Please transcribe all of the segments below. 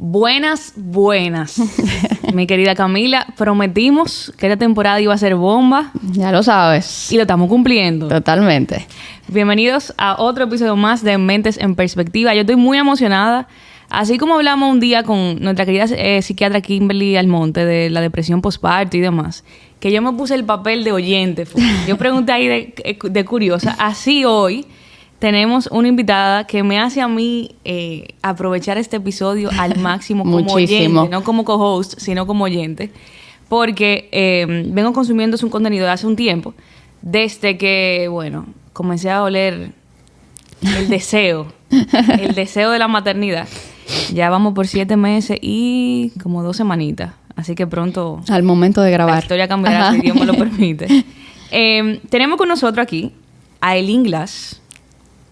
Buenas. Mi querida Camila, prometimos que esta temporada iba a ser bomba. Ya lo sabes. Y lo estamos cumpliendo. Totalmente. Bienvenidos a otro episodio más de Mentes en Perspectiva. Yo estoy muy emocionada. Así como hablamos un día con nuestra querida psiquiatra Kimberly Almonte de la depresión postparto y demás, que yo me puse el papel de oyente. Yo pregunté ahí de curiosa. Así hoy tenemos una invitada que me hace a mí aprovechar este episodio al máximo como oyente, no como co-host, sino como oyente, porque vengo consumiendo su contenido de hace un tiempo, desde que, bueno, comencé a oler el deseo de la maternidad. Ya vamos por 7 meses y como 2 semanitas, así que pronto... Al momento de grabar. La historia cambiará, si Dios me lo permite. Tenemos con nosotros aquí a Eileen Glass.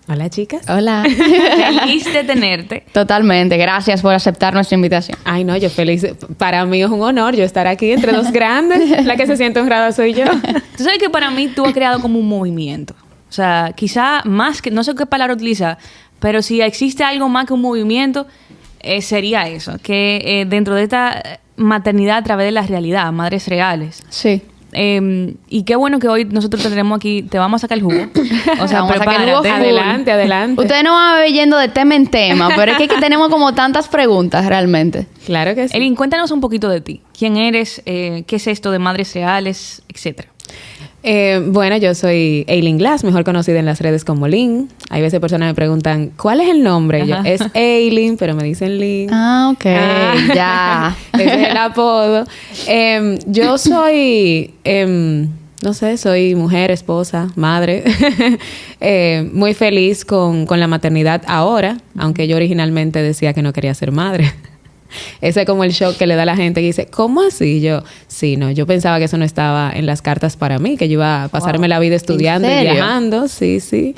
Hola, chicas. Hola. Feliz de tenerte. Totalmente. Gracias por aceptar nuestra invitación. Ay, no, yo feliz. Para mí es un honor yo estar aquí entre dos grandes. La que se siente honrada soy yo. Tú sabes que para mí tú has creado como un movimiento. O sea, quizá más que... No sé qué palabra utilizar, pero si existe algo más que un movimiento, sería eso. Que dentro de esta maternidad a través de la realidad, madres reales. Sí. Y qué bueno que hoy nosotros te tenemos aquí, te vamos a sacar el jugo. O sea, vamos a sacar el jugo. Adelante. Ustedes no van a ver yendo de tema en tema, pero es que tenemos como tantas preguntas realmente. Claro que sí. Eileen, cuéntanos un poquito de ti. ¿Quién eres? ¿Qué es esto de madres reales? Etcétera. Bueno, yo soy Eileen Glass, mejor conocida en las redes como Lynn. Hay veces personas me preguntan, ¿cuál es el nombre? Yo, es Eileen, pero me dicen Lynn. Ah, ok. Ya. Ese es el apodo. Yo soy... no sé, soy mujer, esposa, madre. Muy feliz con la maternidad ahora, aunque yo originalmente decía que no quería ser madre. Ese es como el shock que le da a la gente que dice, ¿cómo así? Yo pensaba que eso no estaba en las cartas para mí, que yo iba a pasarme la vida estudiando y viajando. Sí.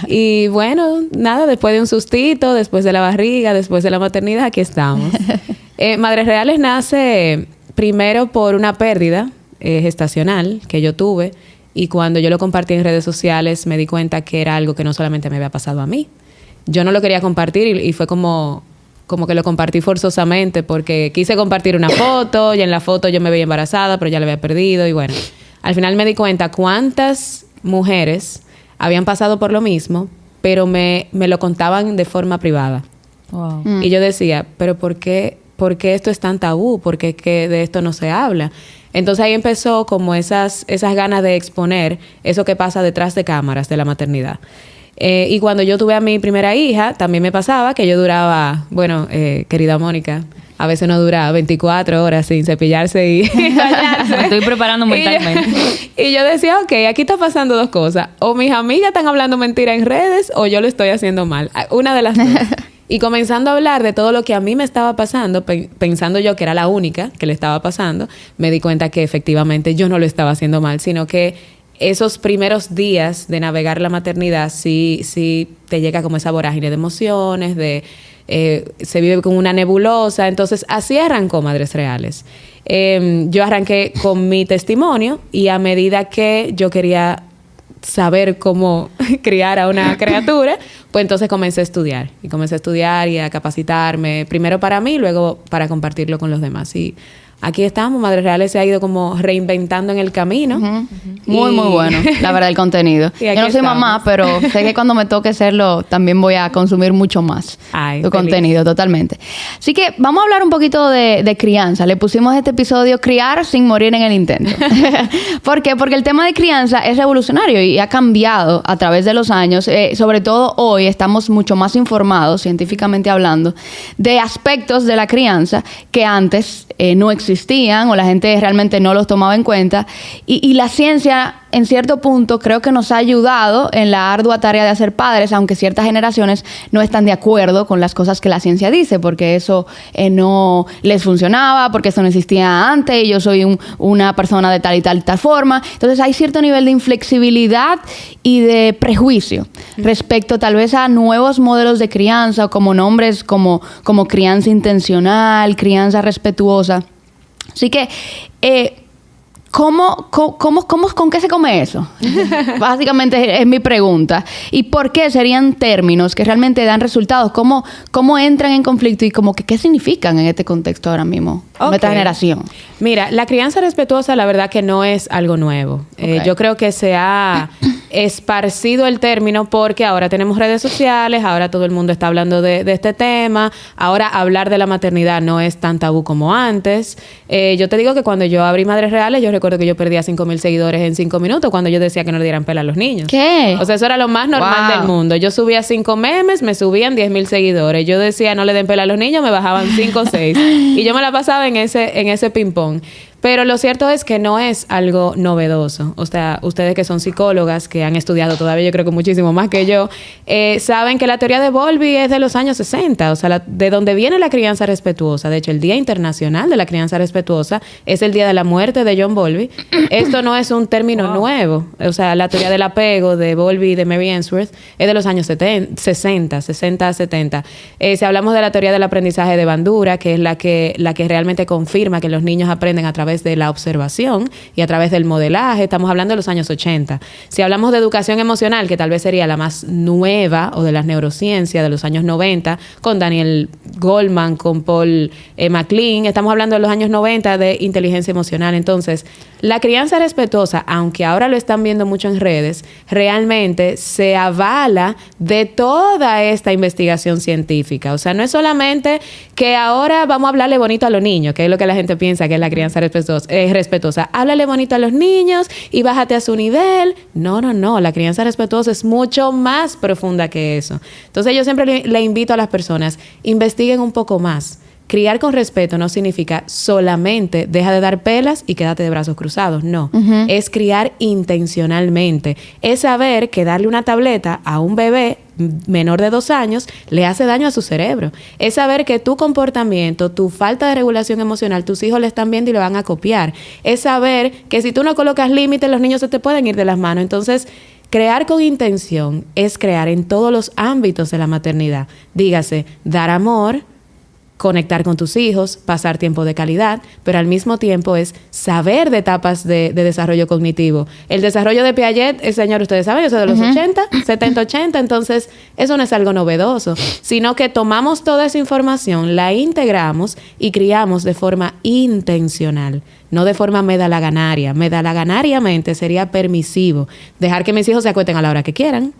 Y bueno, nada, después de un sustito, después de la barriga, después de la maternidad, aquí estamos. Madres Reales nace primero por una pérdida gestacional que yo tuve, y cuando yo lo compartí en redes sociales me di cuenta que era algo que no solamente me había pasado a mí. Yo no lo quería compartir y fue como que lo compartí forzosamente porque quise compartir una foto y en la foto yo me veía embarazada, pero ya la había perdido. Y bueno, al final me di cuenta cuántas mujeres habían pasado por lo mismo, pero me lo contaban de forma privada. Wow. Y yo decía, ¿pero por qué esto es tan tabú? ¿Por qué que de esto no se habla? Entonces ahí empezó como esas ganas de exponer eso que pasa detrás de cámaras de la maternidad. Y cuando yo tuve a mi primera hija, también me pasaba que yo duraba, querida Mónica, a veces no dura 24 horas sin cepillarse y bañarse. Me estoy preparando mentalmente. Y yo decía, ok, aquí está pasando 2 cosas. O mis amigas están hablando mentira en redes o yo lo estoy haciendo mal. Una de las 2. Y comenzando a hablar de todo lo que a mí me estaba pasando, pensando yo que era la única que le estaba pasando, me di cuenta que efectivamente yo no lo estaba haciendo mal, sino que esos primeros días de navegar la maternidad sí te llega como esa vorágine de emociones, se vive como una nebulosa. Entonces, así arrancó Madres Reales. Yo arranqué con mi testimonio y a medida que yo quería saber cómo criar a una criatura, pues entonces comencé a estudiar. Y comencé a estudiar y a capacitarme, primero para mí, luego para compartirlo con los demás. Y aquí estamos, Madres Reales se ha ido como reinventando en el camino. Muy bueno, la verdad, el contenido. Yo no soy mamá, pero sé que cuando me toque hacerlo también voy a consumir mucho más tu contenido, totalmente. Así que vamos a hablar un poquito de crianza. Le pusimos este episodio Criar sin morir en el intento. ¿Por qué? Porque el tema de crianza es revolucionario y ha cambiado a través de los años. Sobre todo hoy estamos mucho más informados, científicamente hablando, de aspectos de la crianza que antes no existían o la gente realmente no los tomaba en cuenta. Y la ciencia, en cierto punto, creo que nos ha ayudado en la ardua tarea de hacer padres, aunque ciertas generaciones no están de acuerdo con las cosas que la ciencia dice, porque eso no les funcionaba, porque eso no existía antes, y yo soy una persona de tal y tal forma. Entonces hay cierto nivel de inflexibilidad y de prejuicio respecto tal vez a nuevos modelos de crianza, o como nombres como crianza intencional, crianza respetuosa. Así que ¿Con qué se come eso? Básicamente es mi pregunta. ¿Y por qué serían términos que realmente dan resultados? ¿Cómo entran en conflicto y qué significan en este contexto ahora mismo, en esta generación? Mira, la crianza respetuosa la verdad que no es algo nuevo. Yo creo que se ha esparcido el término porque ahora tenemos redes sociales, ahora todo el mundo está hablando de este tema, ahora hablar de la maternidad no es tan tabú como antes. Yo te digo que cuando yo abrí Madres Reales, yo recuerdo que yo perdía 5,000 seguidores en 5 minutos cuando yo decía que no le dieran pela a los niños. ¿Qué? O sea, eso era lo más normal del mundo. Yo subía 5 memes, me subían 10,000 seguidores. Yo decía no le den pela a los niños, me bajaban 5 o 6. Y yo me la pasaba en ese ping-pong. Pero lo cierto es que no es algo novedoso. O sea, ustedes que son psicólogas, que han estudiado todavía, yo creo que muchísimo más que yo, saben que la teoría de Bowlby es de los años 60. O sea, de donde viene la crianza respetuosa. De hecho, el Día Internacional de la Crianza Respetuosa es el día de la muerte de John Bowlby. Esto no es un término nuevo. O sea, la teoría del apego de Bowlby y de Mary Ainsworth es de los años 60, 70. Si hablamos de la teoría del aprendizaje de Bandura, que es la que realmente confirma que los niños aprenden a través de la observación y a través del modelaje, estamos hablando de los años 80. Si hablamos de educación emocional, que tal vez sería la más nueva, o de las neurociencias de los años 90, con Daniel Goleman, con Paul MacLean, estamos hablando de los años 90 de inteligencia emocional. Entonces, la crianza respetuosa, aunque ahora lo están viendo mucho en redes, realmente se avala de toda esta investigación científica. O sea, no es solamente que ahora vamos a hablarle bonito a los niños, que es lo que la gente piensa que es la crianza respetuosa. Háblale bonito a los niños y bájate a su nivel. No. La crianza respetuosa es mucho más profunda que eso. Entonces, yo siempre le invito a las personas, investiguen un poco más. Criar con respeto no significa solamente deja de dar pelas y quédate de brazos cruzados. No. Es criar intencionalmente. Es saber que darle una tableta a un bebé menor de 2 años le hace daño a su cerebro. Es saber que tu comportamiento, tu falta de regulación emocional, tus hijos le están viendo y lo van a copiar. Es saber que si tú no colocas límites, los niños se te pueden ir de las manos. Entonces, crear con intención es crear en todos los ámbitos de la maternidad. Dígase, dar amor, conectar con tus hijos, pasar tiempo de calidad, pero al mismo tiempo es saber de etapas de desarrollo cognitivo. El desarrollo de Piaget, señor, ustedes saben, eso de los 80, 70, 80, entonces eso no es algo novedoso, sino que tomamos toda esa información, la integramos y criamos de forma intencional, no de forma medalaganaria. Medalaganariamente sería permisivo, dejar que mis hijos se acuesten a la hora que quieran,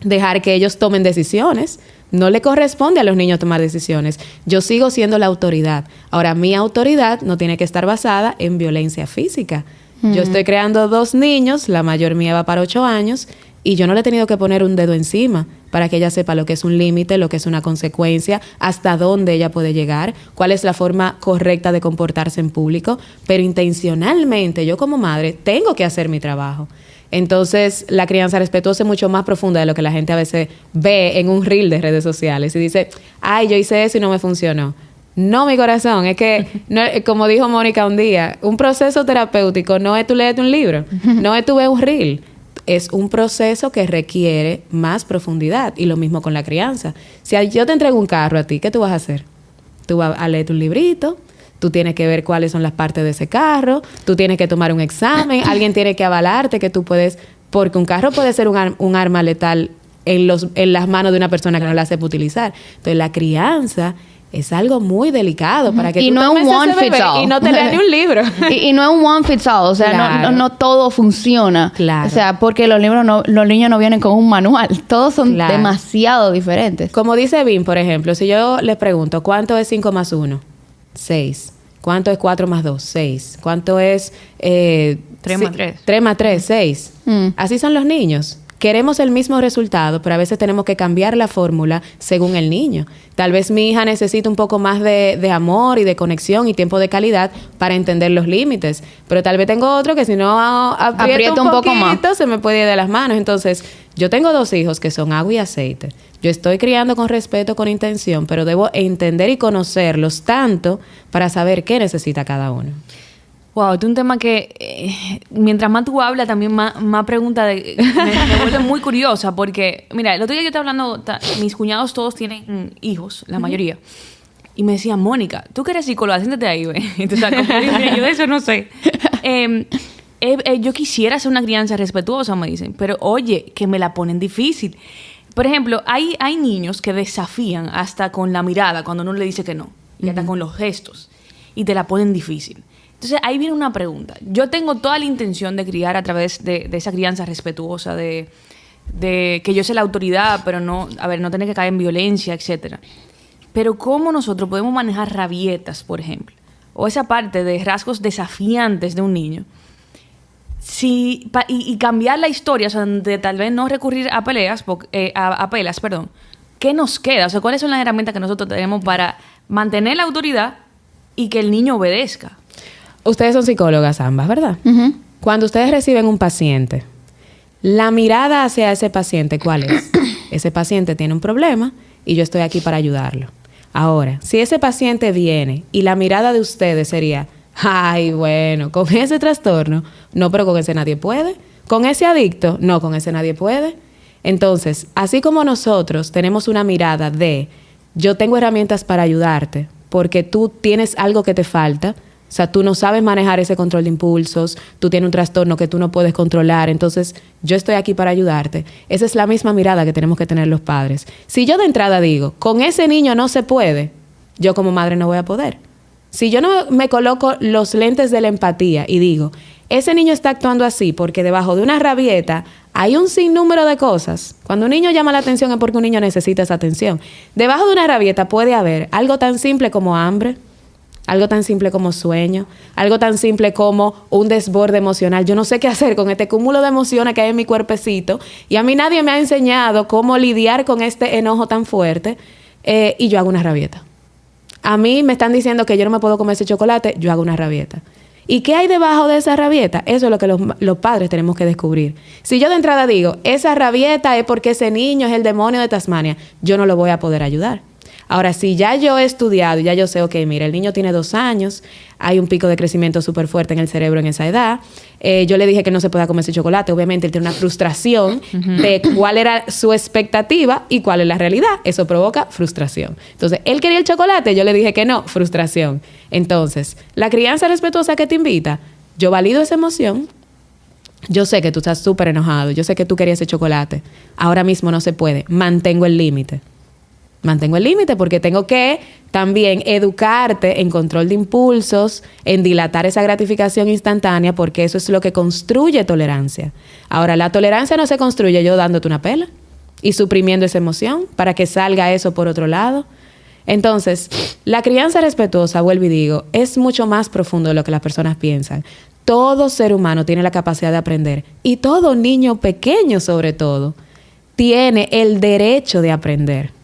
dejar que ellos tomen decisiones. No le corresponde a los niños tomar decisiones. Yo sigo siendo la autoridad. Ahora, mi autoridad no tiene que estar basada en violencia física. Yo estoy creando 2 niños, la mayor mía va para 8 años, y yo no le he tenido que poner un dedo encima para que ella sepa lo que es un límite, lo que es una consecuencia, hasta dónde ella puede llegar, cuál es la forma correcta de comportarse en público. Pero intencionalmente, yo como madre, tengo que hacer mi trabajo. Entonces, la crianza respetuosa es mucho más profunda de lo que la gente a veces ve en un reel de redes sociales y dice, ay, yo hice eso y no me funcionó. No, mi corazón, es que, no, como dijo Mónica un día, un proceso terapéutico no es tú leerte un libro, no es tú ver un reel. Es un proceso que requiere más profundidad, y lo mismo con la crianza. Si yo te entrego un carro a ti, ¿qué tú vas a hacer? Tú vas a leer un librito. Tú tienes que ver cuáles son las partes de ese carro. Tú tienes que tomar un examen. Alguien tiene que avalarte que tú puedes... Porque un carro puede ser un arma letal en las manos de una persona que no la sepa utilizar. Entonces, la crianza es algo muy delicado para que tú tomes ese bebé y no te leas ni un libro. y no es un one fits all. O sea, claro. no todo funciona. Claro. O sea, porque los niños no vienen con un manual. Todos son demasiado diferentes. Como dice Vin, por ejemplo, si yo les pregunto, ¿cuánto es 5 más 1? 6. ¿Cuánto es 4 más 2? 6. ¿Cuánto es 3 más 3? 3 más 3, 6. Así son los niños. Queremos el mismo resultado, pero a veces tenemos que cambiar la fórmula según el niño. Tal vez mi hija necesita un poco más de amor y de conexión y tiempo de calidad para entender los límites. Pero tal vez tengo otro que si no aprieto un poco más, se me puede ir de las manos. Entonces, yo tengo 2 hijos que son agua y aceite. Yo estoy criando con respeto, con intención, pero debo entender y conocerlos tanto para saber qué necesita cada uno. Wow, este es un tema que mientras más tú hablas, también más preguntas me vuelve muy curiosa, porque, mira, el otro día yo estaba hablando, mis cuñados todos tienen hijos, la mayoría, y me decían, Mónica, tú que eres psicóloga, siéntate ahí, güey. Entonces, como, mira, yo de eso no sé. yo quisiera hacer una crianza respetuosa, me dicen, pero oye, que me la ponen difícil. Por ejemplo, hay niños que desafían hasta con la mirada cuando uno le dice que no, y hasta con los gestos, y te la ponen difícil. Entonces, ahí viene una pregunta. Yo tengo toda la intención de criar a través de esa crianza respetuosa, de que yo sea la autoridad, pero no tener que caer en violencia, etcétera. Pero ¿cómo nosotros podemos manejar rabietas, por ejemplo? O esa parte de rasgos desafiantes de un niño. Y cambiar la historia, o sea, de tal vez no recurrir a pelas, ¿qué nos queda? O sea, ¿cuáles son las herramientas que nosotros tenemos para mantener la autoridad y que el niño obedezca? Ustedes son psicólogas ambas, ¿verdad? Uh-huh. Cuando ustedes reciben un paciente, la mirada hacia ese paciente, ¿cuál es? Ese paciente tiene un problema y yo estoy aquí para ayudarlo. Ahora, si ese paciente viene y la mirada de ustedes sería, ay, bueno, con ese trastorno, no, pero con ese nadie puede. Con ese adicto, no, con ese nadie puede. Entonces, así como nosotros tenemos una mirada de, yo tengo herramientas para ayudarte, porque tú tienes algo que te falta, o sea, tú no sabes manejar ese control de impulsos, tú tienes un trastorno que tú no puedes controlar, entonces yo estoy aquí para ayudarte. Esa es la misma mirada que tenemos que tener los padres. Si yo de entrada digo, con ese niño no se puede, yo como madre no voy a poder. Si yo no me coloco los lentes de la empatía y digo, ese niño está actuando así porque debajo de una rabieta hay un sinnúmero de cosas. Cuando un niño llama la atención es porque un niño necesita esa atención. Debajo de una rabieta puede haber algo tan simple como hambre, algo tan simple como sueño, algo tan simple como un desborde emocional. Yo no sé qué hacer con este cúmulo de emociones que hay en mi cuerpecito y a mí nadie me ha enseñado cómo lidiar con este enojo tan fuerte y yo hago una rabieta. A mí me están diciendo que yo no me puedo comer ese chocolate, yo hago una rabieta. ¿Y qué hay debajo de esa rabieta? Eso es lo que los padres tenemos que descubrir. Si yo de entrada digo, esa rabieta es porque ese niño es el demonio de Tasmania, yo no lo voy a poder ayudar. Ahora, si ya yo he estudiado, ya yo sé, ok, mira, el niño tiene 2 años, hay un pico de crecimiento súper fuerte en el cerebro en esa edad, yo le dije que no se pueda comer ese chocolate, obviamente él tiene una frustración de cuál era su expectativa y cuál es la realidad, eso provoca frustración. Entonces, él quería el chocolate, yo le dije que no, frustración. Entonces, la crianza respetuosa que te invita, yo valido esa emoción, yo sé que tú estás súper enojado, yo sé que tú querías ese chocolate, ahora mismo no se puede, mantengo el límite. Mantengo el límite porque tengo que también educarte en control de impulsos, en dilatar esa gratificación instantánea, porque eso es lo que construye tolerancia. Ahora, la tolerancia no se construye yo dándote una pela y suprimiendo esa emoción para que salga eso por otro lado. Entonces, la crianza respetuosa, vuelvo y digo, es mucho más profundo de lo que las personas piensan. Todo ser humano tiene la capacidad de aprender y todo niño pequeño, sobre todo, tiene el derecho de aprender.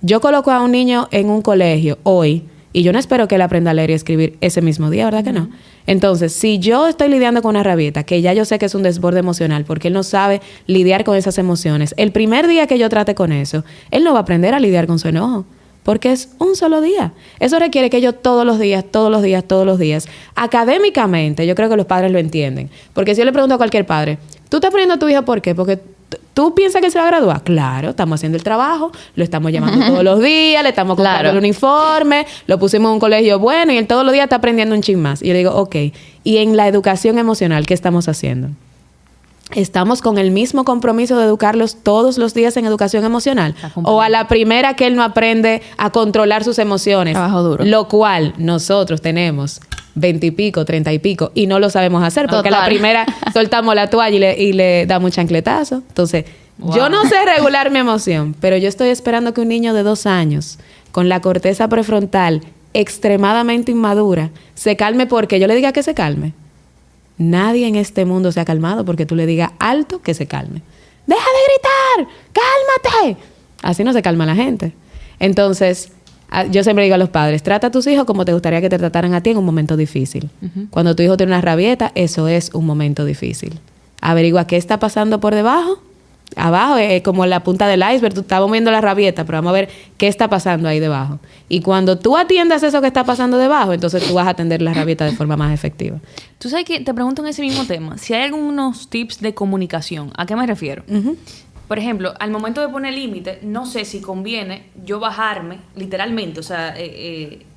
Yo coloco a un niño en un colegio hoy y yo no espero que él aprenda a leer y escribir ese mismo día, ¿verdad que no? Entonces, si yo estoy lidiando con una rabieta, que ya yo sé que es un desborde emocional porque él no sabe lidiar con esas emociones, el primer día que yo trate con eso, él no va a aprender a lidiar con su enojo porque es un solo día. Eso requiere que yo todos los días, académicamente, yo creo que los padres lo entienden. Porque si yo le pregunto a cualquier padre, ¿tú estás poniendo a tu hijo por qué? Porque ¿tú piensas que se va a graduar? Claro, estamos haciendo el trabajo, lo estamos llamando todos los días, le estamos comprando el uniforme, lo pusimos en un colegio bueno y él todos los días está aprendiendo un chin más. Y yo le digo, ok, ¿y en la educación emocional qué estamos haciendo? ¿Estamos con el mismo compromiso de educarlos todos los días en educación emocional? ¿O a la primera que él no aprende a controlar sus emociones? Trabajo duro. Lo cual nosotros tenemos 20 y pico, 30 y pico, y no lo sabemos hacer porque a la primera soltamos la toalla y le damos un chancletazo. Entonces, yo no sé regular mi emoción, pero yo estoy esperando que un niño de 2 años, con la corteza prefrontal extremadamente inmadura, se calme porque yo le diga que se calme. Nadie en este mundo se ha calmado porque tú le digas alto que se calme. ¡Deja de gritar! ¡Cálmate! Así no se calma la gente. Entonces, yo siempre digo a los padres, trata a tus hijos como te gustaría que te trataran a ti en un momento difícil. Cuando tu hijo tiene una rabieta, eso es un momento difícil. Averigua qué está pasando por debajo. Abajo es como la punta del iceberg. Tú estás viendo la rabieta, pero vamos a ver qué está pasando ahí debajo. Y cuando tú atiendas eso que está pasando debajo, entonces tú vas a atender la rabieta de forma más efectiva. Tú sabes que te pregunto en ese mismo tema, si hay algunos tips de comunicación. ¿A qué me refiero? Por ejemplo, al momento de poner límite, no sé si conviene yo bajarme, literalmente, o sea,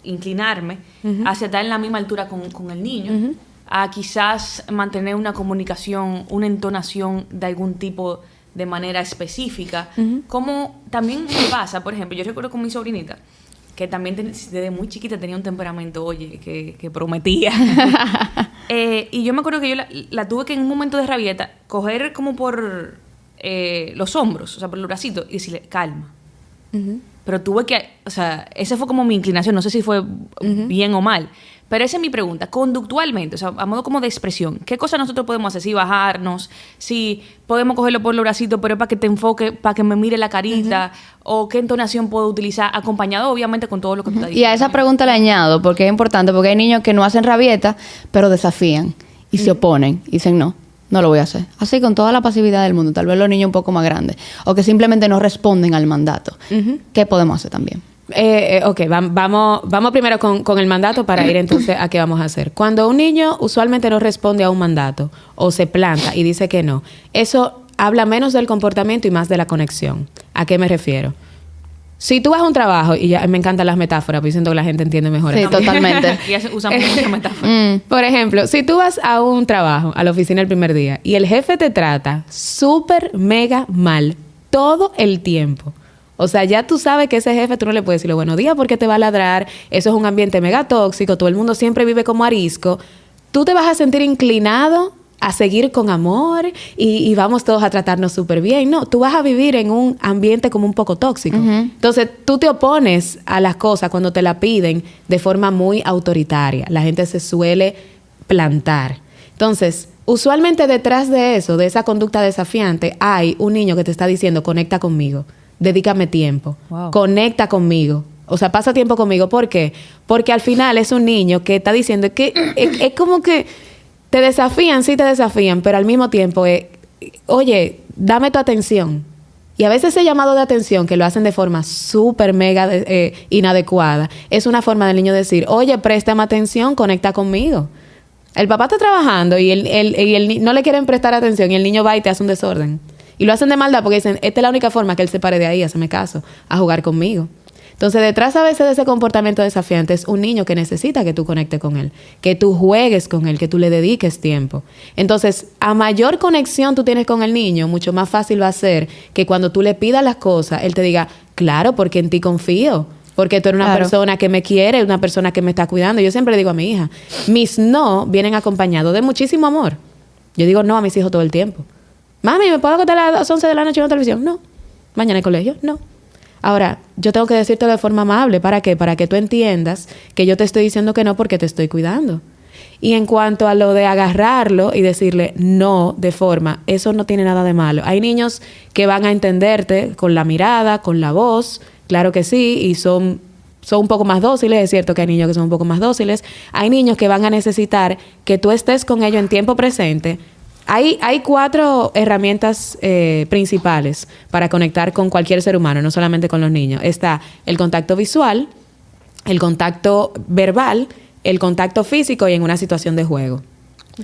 inclinarme hacia estar en la misma altura con el niño. a quizás mantener una comunicación, una entonación de algún tipo de manera específica. Como también me pasa, por ejemplo, yo recuerdo con mi sobrinita, que también desde muy chiquita tenía un temperamento, oye, que prometía. Y yo me acuerdo que yo la tuve que en un momento de rabieta coger como por los hombros, o sea, por el bracito, y decirle, calma. Pero tuve que, o sea, esa fue como mi inclinación, no sé si fue bien o mal. Pero esa es mi pregunta, conductualmente, o sea, a modo como de expresión, ¿qué cosas nosotros podemos hacer? Si bajarnos, si podemos cogerlo por los bracitos, pero es para que te enfoque, para que me mire la carita, o qué entonación puedo utilizar, acompañado obviamente con todo lo que tú estás diciendo. Y a esa pregunta le añado, porque es importante, porque hay niños que no hacen rabieta, pero desafían y se oponen y dicen no lo voy a hacer. Así con toda la pasividad del mundo, tal vez los niños un poco más grandes, o que simplemente no responden al mandato. ¿Qué podemos hacer también? Ok, vamos primero con el mandato para ir entonces a qué vamos a hacer. Cuando un niño usualmente no responde a un mandato o se planta y dice que no, eso habla menos del comportamiento y más de la conexión. ¿A qué me refiero? Si tú vas a un trabajo, y ya me encantan las metáforas, porque siento que la gente entiende mejor. Sí, totalmente. Y usamos muchas metáforas. Por ejemplo, si tú vas a un trabajo, a la oficina el primer día, y el jefe te trata súper mega mal todo el tiempo. O sea, ya tú sabes que ese jefe tú no le puedes decir buenos días porque te va a ladrar. Eso es un ambiente mega tóxico. Todo el mundo siempre vive como arisco. Tú te vas a sentir inclinado a seguir con amor y vamos todos a tratarnos súper bien. No, tú vas a vivir en un ambiente como un poco tóxico. Entonces, tú te opones a las cosas cuando te la piden de forma muy autoritaria. La gente se suele plantar. Entonces, usualmente detrás de eso, de esa conducta desafiante, hay un niño que te está diciendo, conecta conmigo. Dedícame tiempo. Wow. Conecta conmigo. O sea, pasa tiempo conmigo. ¿Por qué? Porque al final es un niño que está diciendo que es como que te desafían, sí te desafían, pero al mismo tiempo oye, dame tu atención. Y a veces ese llamado de atención, que lo hacen de forma súper mega inadecuada, es una forma del niño decir, oye, préstame atención, conecta conmigo. El papá está trabajando y él no le quieren prestar atención y el niño va y te hace un desorden. Y lo hacen de maldad porque dicen, esta es la única forma que él se pare de ahí, hazme caso, a jugar conmigo. Entonces, detrás a veces de ese comportamiento desafiante es un niño que necesita que tú conectes con él, que tú juegues con él, que tú le dediques tiempo. Entonces, a mayor conexión tú tienes con el niño, mucho más fácil va a ser que cuando tú le pidas las cosas, él te diga, claro, porque en ti confío. Porque tú eres una persona que me quiere, una persona que me está cuidando. Yo siempre le digo a mi hija, mis no vienen acompañados de muchísimo amor. Yo digo no a mis hijos todo el tiempo. Mami, ¿me puedo acostar a las 11 de la noche en la televisión? No. ¿Mañana en el colegio? No. Ahora, yo tengo que decirte de forma amable. ¿Para qué? Para que tú entiendas que yo te estoy diciendo que no porque te estoy cuidando. Y en cuanto a lo de agarrarlo y decirle no de forma, eso no tiene nada de malo. Hay niños que van a entenderte con la mirada, con la voz, claro que sí, y son un poco más dóciles. Es cierto que hay niños que son un poco más dóciles. Hay niños que van a necesitar que tú estés con ellos en tiempo presente. Hay 4 herramientas principales para conectar con cualquier ser humano, no solamente con los niños. Está el contacto visual, el contacto verbal, el contacto físico y en una situación de juego.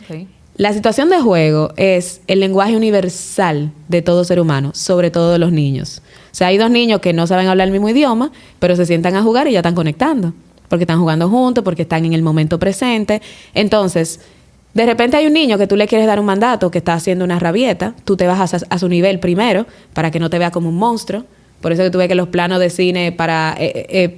Okay. La situación de juego es el lenguaje universal de todo ser humano, sobre todo de los niños. O sea, hay 2 niños que no saben hablar el mismo idioma, pero se sientan a jugar y ya están conectando. Porque están jugando juntos, porque están en el momento presente. Entonces, de repente hay un niño que tú le quieres dar un mandato que está haciendo una rabieta. Tú te bajas a su nivel primero para que no te vea como un monstruo. Por eso que tú ves que los planos de cine para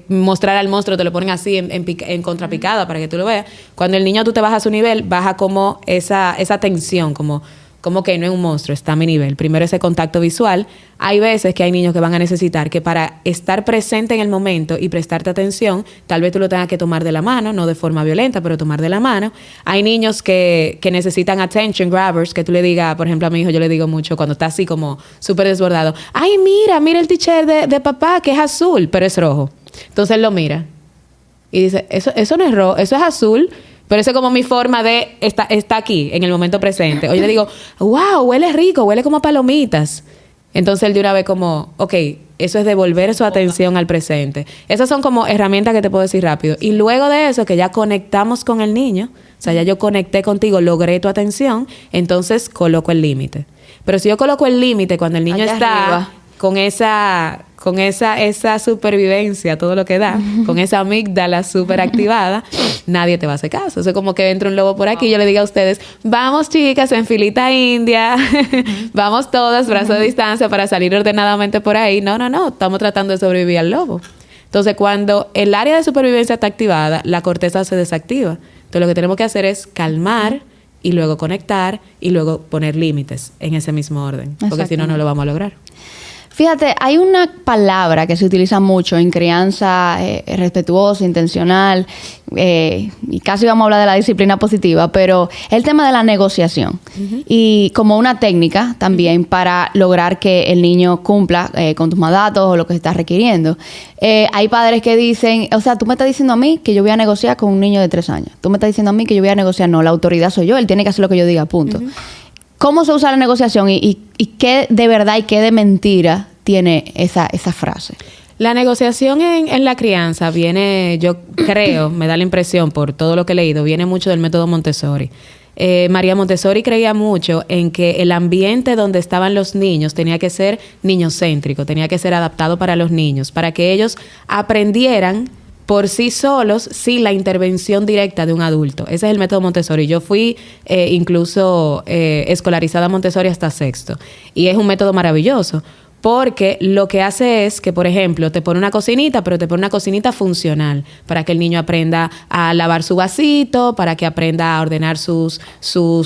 mostrar al monstruo te lo ponen así en contrapicada para que tú lo veas. Cuando el niño tú te bajas a su nivel, baja como esa tensión, como que no es un monstruo, está a mi nivel. Primero ese contacto visual. Hay veces que hay niños que van a necesitar que para estar presente en el momento y prestarte atención, tal vez tú lo tengas que tomar de la mano, no de forma violenta, pero tomar de la mano. Hay niños que necesitan attention grabbers, que tú le digas, por ejemplo, a mi hijo yo le digo mucho cuando está así como súper desbordado, ay, mira el t-shirt de papá que es azul, pero es rojo. Entonces él lo mira y dice, eso no es rojo, eso es azul. Pero eso es como mi forma de está aquí, en el momento presente. O yo le digo, wow, huele rico, huele como a palomitas. Entonces él de una vez como, ok, eso es devolver su atención al presente. Esas son como herramientas que te puedo decir rápido. Y luego de eso, que ya conectamos con el niño, o sea, ya yo conecté contigo, logré tu atención, entonces coloco el límite. Pero si yo coloco el límite cuando el niño está con con esa supervivencia, todo lo que da, con esa amígdala súper activada, nadie te va a hacer caso. Eso es como que entra un lobo por aquí y yo le diga a ustedes, vamos chicas, en filita india, vamos todas, brazo de distancia para salir ordenadamente por ahí. No, estamos tratando de sobrevivir al lobo. Entonces, cuando el área de supervivencia está activada, la corteza se desactiva. Entonces, lo que tenemos que hacer es calmar y luego conectar y luego poner límites en ese mismo orden. Porque si no, no lo vamos a lograr. Fíjate, hay una palabra que se utiliza mucho en crianza respetuosa, intencional, y casi vamos a hablar de la disciplina positiva, pero el tema de la negociación. Y como una técnica también para lograr que el niño cumpla con tus mandatos o lo que estás requiriendo. Hay padres que dicen, o sea, tú me estás diciendo a mí que yo voy a negociar con un niño de 3 años. Tú me estás diciendo a mí que yo voy a negociar. No, la autoridad soy yo, él tiene que hacer lo que yo diga, punto. ¿Cómo se usa la negociación y qué de verdad y qué de mentira tiene esa frase? La negociación en la crianza viene, yo creo, me da la impresión por todo lo que he leído, viene mucho del método Montessori. María Montessori creía mucho en que el ambiente donde estaban los niños tenía que ser niñocéntrico, tenía que ser adaptado para los niños, para que ellos aprendieran por sí solos sin la intervención directa de un adulto. Ese es el método Montessori. Yo fui incluso escolarizada Montessori hasta 6º. Y es un método maravilloso. Porque lo que hace es que, por ejemplo, te pone una cocinita, pero te pone una cocinita funcional para que el niño aprenda a lavar su vasito, para que aprenda a ordenar sus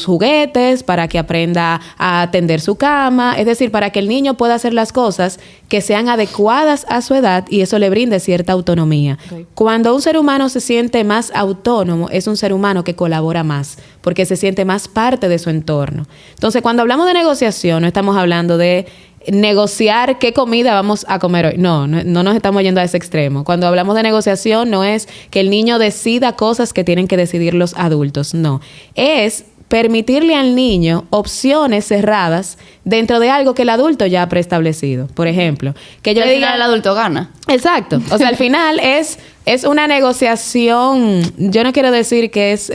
juguetes, para que aprenda a atender su cama. Es decir, para que el niño pueda hacer las cosas que sean adecuadas a su edad y eso le brinde cierta autonomía. Okay. Cuando un ser humano se siente más autónomo, es un ser humano que colabora más, porque se siente más parte de su entorno. Entonces, cuando hablamos de negociación, no estamos hablando de negociar qué comida vamos a comer hoy. No nos estamos yendo a ese extremo. Cuando hablamos de negociación no es que el niño decida cosas que tienen que decidir los adultos. No. Es permitirle al niño opciones cerradas dentro de algo que el adulto ya ha preestablecido. Por ejemplo, que yo le diga... el adulto gana. Exacto. O sea, al final es una negociación, yo no quiero decir que es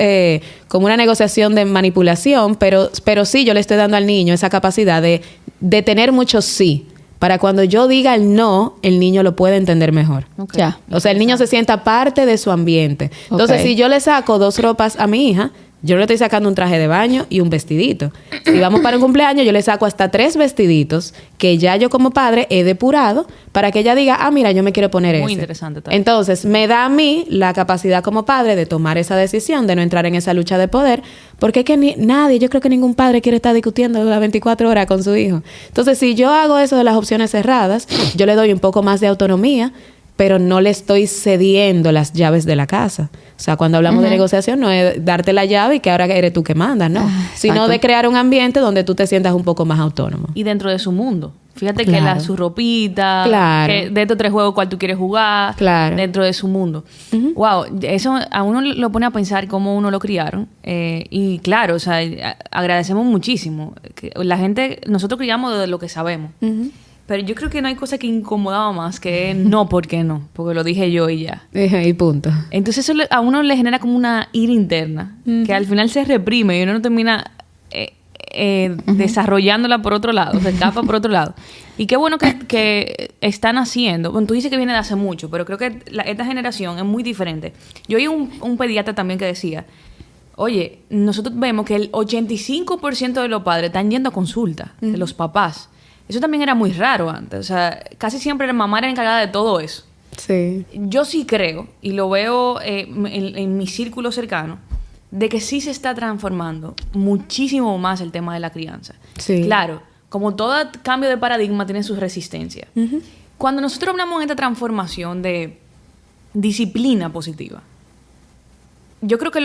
como una negociación de manipulación, pero sí yo le estoy dando al niño esa capacidad de tener mucho sí. Para cuando yo diga el no, el niño lo puede entender mejor. Okay. Ya. O sea, el niño se sienta parte de su ambiente. Entonces, si yo le saco 2 ropas a mi hija, yo le estoy sacando un traje de baño y un vestidito. Si vamos para un cumpleaños, yo le saco hasta 3 vestiditos que ya yo como padre he depurado para que ella diga, mira, yo me quiero poner ese. Muy interesante también. Entonces, me da a mí la capacidad como padre de tomar esa decisión, de no entrar en esa lucha de poder, porque es que nadie, yo creo que ningún padre quiere estar discutiendo las 24 horas con su hijo. Entonces, si yo hago eso de las opciones cerradas, yo le doy un poco más de autonomía, pero no le estoy cediendo las llaves de la casa. O sea, cuando hablamos de negociación no es darte la llave y que ahora eres tú que mandas, ¿no? Sino de crear un ambiente donde tú te sientas un poco más autónomo. Y dentro de su mundo. Fíjate que su ropita, que de estos 3 juegos cuál tú quieres jugar, dentro de su mundo. Wow, eso a uno lo pone a pensar cómo uno lo criaron. Y claro, o sea, agradecemos muchísimo. La gente, nosotros criamos de lo que sabemos. Pero yo creo que no hay cosa que incomodaba más que no, ¿por qué no? Porque lo dije yo y ya. Y punto. Entonces eso a uno le genera como una ira interna, que al final se reprime y uno no termina desarrollándola por otro lado, se escapa por otro lado. Y qué bueno que están haciendo. Bueno, tú dices que viene de hace mucho, pero creo que esta generación es muy diferente. Yo oí un pediatra también que decía, oye, nosotros vemos que el 85% de los padres están yendo a consulta, de los papás. Eso también era muy raro antes. O sea, casi siempre la mamá era encargada de todo eso. Sí. Yo sí creo, y lo veo en mi círculo cercano, de que sí se está transformando muchísimo más el tema de la crianza. Sí. Claro, como todo cambio de paradigma tiene sus resistencias. Cuando nosotros hablamos de esta transformación de disciplina positiva, yo creo que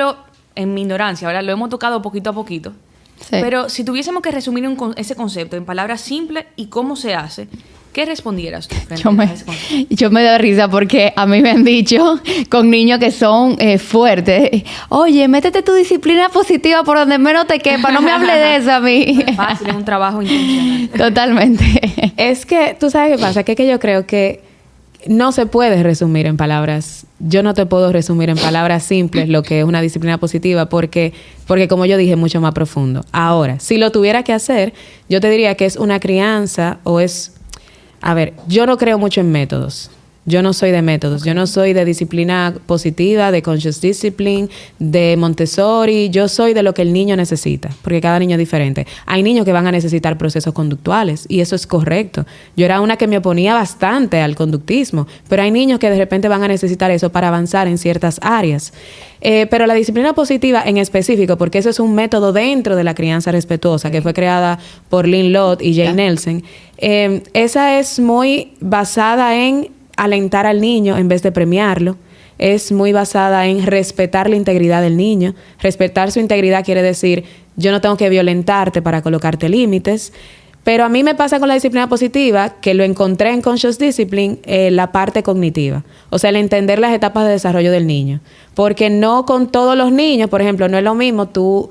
en mi ignorancia, ¿verdad? Lo hemos tocado poquito a poquito. Sí. Pero si tuviésemos que resumir ese concepto en palabras simples y cómo se hace, ¿qué respondieras tú frente a ese concepto? Yo me doy risa porque a mí me han dicho con niños que son fuertes, oye, métete tu disciplina positiva por donde menos te quepa, no me hable de eso a mí. No es fácil, es un trabajo intencional. Totalmente. Es que, ¿tú sabes qué pasa? Que yo creo que no se puede resumir en palabras. Yo no te puedo resumir en palabras simples lo que es una disciplina positiva porque como yo dije, es mucho más profundo. Ahora, si lo tuviera que hacer, yo te diría que es una crianza o es... A ver, yo no creo mucho en métodos. Yo no soy de métodos. Yo no soy de disciplina positiva, de conscious discipline, de Montessori. Yo soy de lo que el niño necesita, porque cada niño es diferente. Hay niños que van a necesitar procesos conductuales y eso es correcto. Yo era una que me oponía bastante al conductismo, pero hay niños que de repente van a necesitar eso para avanzar en ciertas áreas. Pero la disciplina positiva en específico, porque eso es un método dentro de la crianza respetuosa que fue creada por Lynn Lott y Jay Nelson, esa es muy basada en alentar al niño en vez de premiarlo. Es muy basada en respetar la integridad del niño. Respetar su integridad quiere decir, yo no tengo que violentarte para colocarte límites. Pero a mí me pasa con la disciplina positiva, que lo encontré en Conscious Discipline, la parte cognitiva. O sea, el entender las etapas de desarrollo del niño. Porque no con todos los niños, por ejemplo, no es lo mismo tú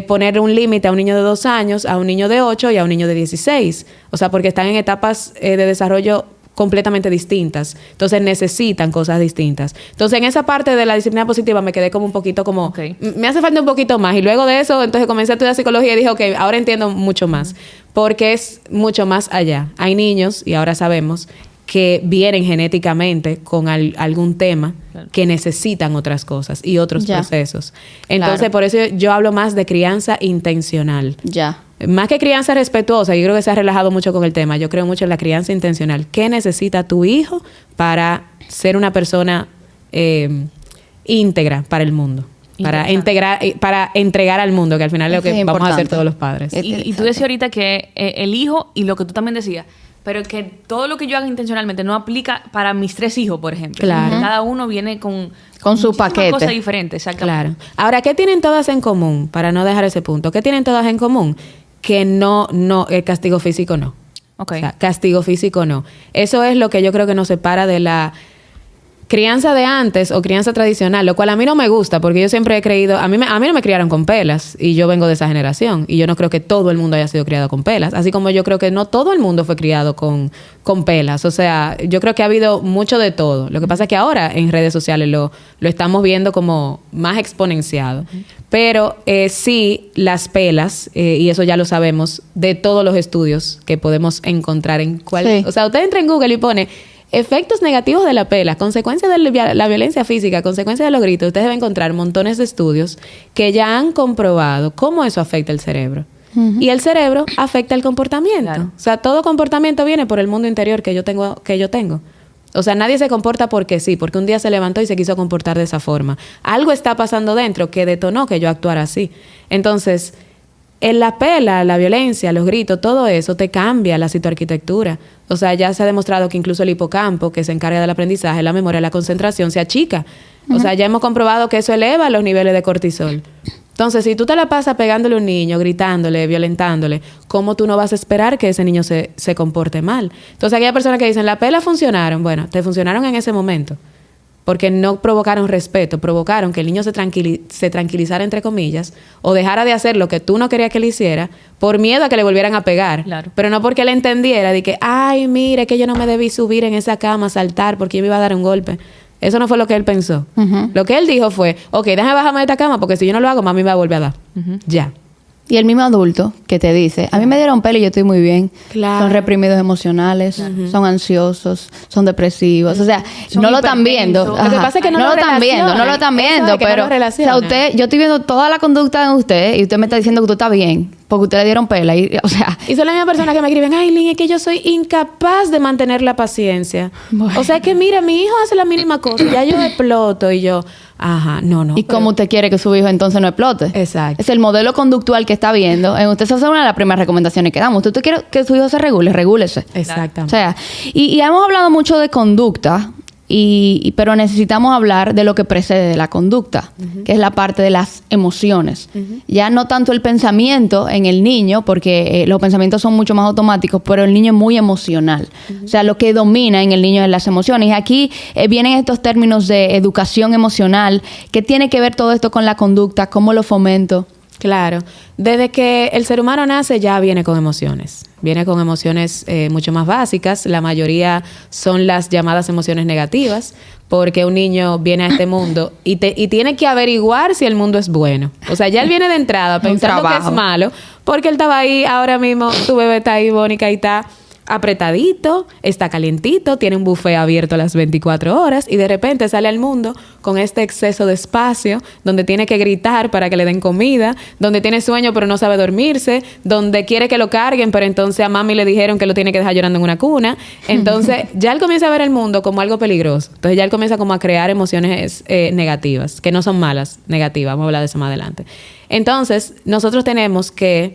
poner un límite a un niño de 2 años, a un niño de 8 y a un niño de 16. O sea, porque están en etapas de desarrollo completamente distintas. Entonces necesitan cosas distintas. Entonces en esa parte de la disciplina positiva me quedé como un poquito como... Me hace falta un poquito más. Y luego de eso, entonces comencé a estudiar psicología y dije, ok, ahora entiendo mucho más. Porque es mucho más allá. Hay niños, y ahora sabemos, que vienen genéticamente con algún tema que necesitan otras cosas y otros procesos. Entonces, por eso yo hablo más de crianza intencional. Más que crianza respetuosa, yo creo que se ha relajado mucho con el tema. Yo creo mucho en la crianza intencional. ¿Qué necesita tu hijo para ser una persona íntegra para el mundo? Para entregar al mundo, que al final es lo que vamos a hacer todos los padres. Y tú decías ahorita que el hijo, y lo que tú también decías, pero que todo lo que yo haga intencionalmente no aplica para mis 3 hijos, por ejemplo. Claro. Cada uno viene con su paquete. Cosas diferentes, exactamente. Claro. Ahora, ¿qué tienen todas en común? Para no dejar ese punto. ¿Qué tienen todas en común? Que el castigo físico no. O sea, castigo físico no. Eso es lo que yo creo que nos separa de la crianza de antes o crianza tradicional, lo cual a mí no me gusta, porque yo siempre he creído, a mí no me criaron con pelas, y yo vengo de esa generación, y yo no creo que todo el mundo haya sido criado con pelas, así como yo creo que no todo el mundo fue criado con pelas. O sea, yo creo que ha habido mucho de todo. Lo que pasa es que ahora en redes sociales lo estamos viendo como más exponenciado. Pero sí, las pelas, y eso ya lo sabemos de todos los estudios que podemos encontrar en O sea, usted entra en Google y pone efectos negativos de la pela, consecuencias de la violencia física, consecuencias de los gritos. Ustedes van a encontrar montones de estudios que ya han comprobado cómo eso afecta el cerebro. Y el cerebro afecta el comportamiento. Claro. O sea, todo comportamiento viene por el mundo interior que yo tengo. O sea, nadie se comporta porque sí, porque un día se levantó y se quiso comportar de esa forma. Algo está pasando dentro que detonó que yo actuara así. Entonces, en la pela, la violencia, los gritos, todo eso te cambia la citoarquitectura. O sea, ya se ha demostrado que incluso el hipocampo, que se encarga del aprendizaje, la memoria, la concentración, se achica. O sea, ya hemos comprobado que eso eleva los niveles de cortisol. Entonces, si tú te la pasas pegándole a un niño, gritándole, violentándole, ¿cómo tú no vas a esperar que ese niño se comporte mal? Entonces, aquellas personas que dicen, la pela funcionaron. Bueno, te funcionaron en ese momento. Porque no provocaron respeto, provocaron que el niño se tranquilizara, entre comillas, o dejara de hacer lo que tú no querías que le hiciera por miedo a que le volvieran a pegar. Claro. Pero no porque él entendiera de que, ay, mire, que yo no me debí subir en esa cama a saltar porque yo me iba a dar un golpe. Eso no fue lo que él pensó. Lo que él dijo fue, ok, déjame bajarme de esta cama porque si yo no lo hago, mami me va a volver a dar. Ya. Y el mismo adulto que te dice, a mí me dieron pelo y yo estoy muy bien. Claro. Son reprimidos emocionales, son ansiosos, son depresivos. O sea, no lo están viendo. Lo que pasa es que no lo están viendo, pero o sea, yo estoy viendo toda la conducta de usted y usted me está diciendo que tú estás bien porque usted le dieron pela. Y son las mismas personas que me escriben, ay, Lynn, es que yo soy incapaz de mantener la paciencia. Bueno. O sea, es que mira, mi hijo hace la mínima cosa, ya yo exploto y yo... Ajá, no. ¿Y cómo usted quiere que su hijo entonces no explote? Exacto. Es el modelo conductual que está viendo. Usted esa es una de las primeras recomendaciones que damos. ¿Usted quiere que su hijo se regule? Regúlese. Exactamente. O sea, y hemos hablado mucho de conducta, pero necesitamos hablar de lo que precede de la conducta, que es la parte de las emociones. Ya no tanto el pensamiento en el niño, porque los pensamientos son mucho más automáticos, pero el niño es muy emocional. O sea, lo que domina en el niño es las emociones. Y aquí vienen estos términos de educación emocional. ¿Qué tiene que ver todo esto con la conducta? ¿Cómo lo fomento? Claro. Desde que el ser humano nace ya viene con emociones. Viene con emociones mucho más básicas. La mayoría son las llamadas emociones negativas, porque un niño viene a este mundo y tiene que averiguar si el mundo es bueno. O sea, ya él viene de entrada pensando que es malo, porque él estaba ahí, ahora mismo tu bebé está ahí, Bónica, y está apretadito, está calientito, tiene un buffet abierto a las 24 horas y de repente sale al mundo con este exceso de espacio donde tiene que gritar para que le den comida, donde tiene sueño pero no sabe dormirse, donde quiere que lo carguen pero entonces a mami le dijeron que lo tiene que dejar llorando en una cuna. Entonces ya él comienza a ver el mundo como algo peligroso. Entonces ya él comienza como a crear emociones negativas, que no son malas, negativas. Vamos a hablar de eso más adelante. Entonces nosotros tenemos que